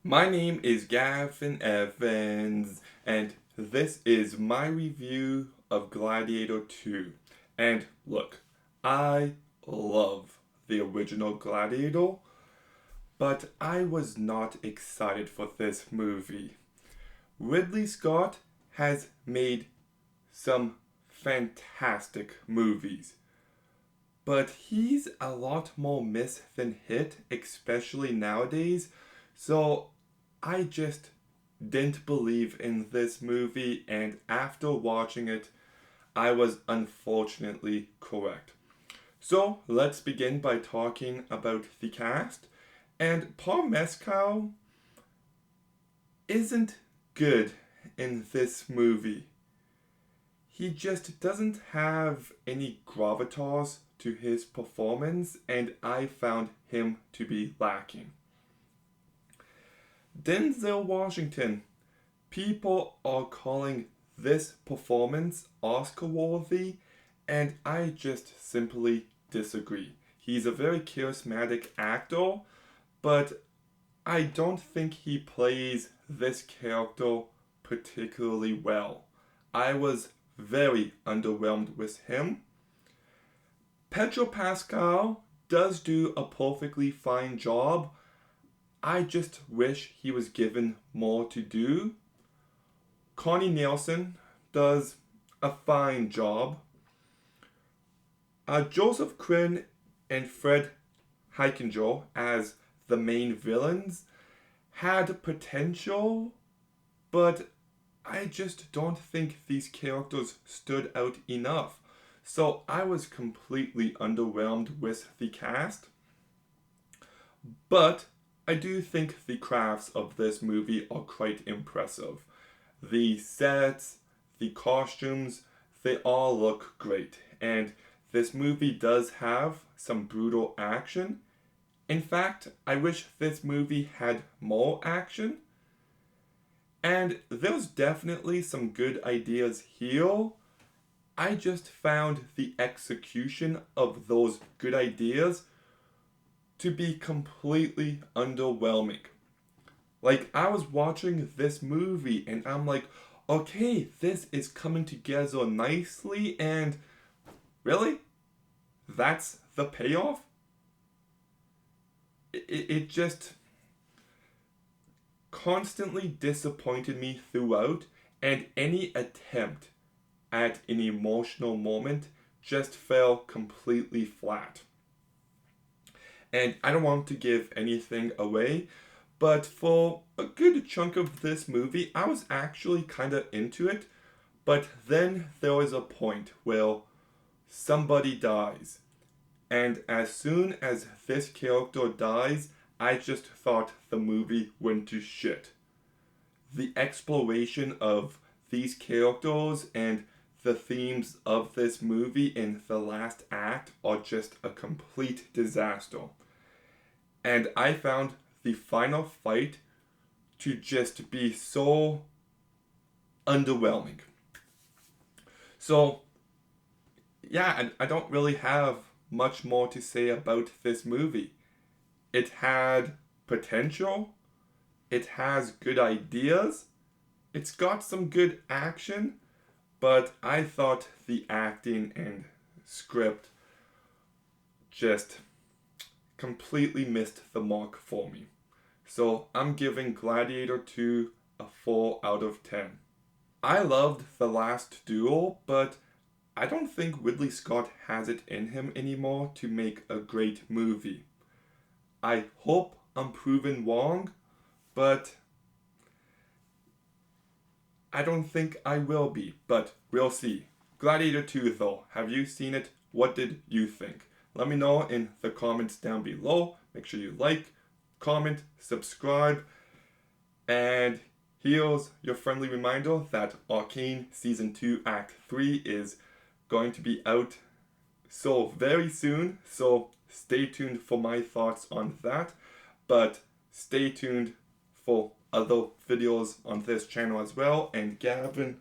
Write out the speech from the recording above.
My name is Gavin Evans, and this is my review of Gladiator II. And look, I love the original Gladiator, but I was not excited for this movie. Ridley Scott has made some fantastic movies, but he's a lot more miss than hit, especially nowadays. So I just didn't believe in this movie, and after watching it, I was unfortunately correct. So let's begin by talking about the cast. And Paul Mescal isn't good in this movie. He just doesn't have any gravitas to his performance, and I found him to be lacking. Denzel Washington. People are calling this performance Oscar worthy, and I just simply disagree. He's a very charismatic actor, but I don't think he plays this character particularly well. I was very underwhelmed with him. Pedro Pascal does do a perfectly fine job. I just wish he was given more to do. Connie Nielsen does a fine job. Joseph Quinn and Fred Heikinger as the main villains had potential, but I just don't think these characters stood out enough. So I was completely underwhelmed with the cast. But I do think the crafts of this movie are quite impressive. The sets, the costumes, they all look great. And this movie does have some brutal action. In fact, I wish this movie had more action. And there's definitely some good ideas here. I just found the execution of those good ideas to be completely underwhelming. Like, I was watching this movie and I'm like, okay, this is coming together nicely, and really? That's the payoff? It just constantly disappointed me throughout, and any attempt at an emotional moment just fell completely flat. And I don't want to give anything away, but for a good chunk of this movie, I was actually kind of into it. But then there was a point where somebody dies. And as soon as this character dies, I just thought the movie went to shit. The exploration of these characters and the themes of this movie in the last act are just a complete disaster. And I found the final fight to just be so underwhelming. So, yeah, I don't really have much more to say about this movie. It had potential, it has good ideas, it's got some good action, but I thought the acting and script just completely missed the mark for me. So I'm giving Gladiator 2 a 4 out of 10. I loved the last duel, but I don't think Ridley Scott has it in him anymore to make a great movie. I hope I'm proven wrong, but I don't think I will be, but we'll see. Gladiator 2 though, have you seen it? What did you think? Let me know in the comments down below. Make sure you like, comment, subscribe, and here's your friendly reminder that Arcane Season 2 Act 3 is going to be out so very soon, so stay tuned for my thoughts on that, but stay tuned for other videos on this channel as well, and Gavin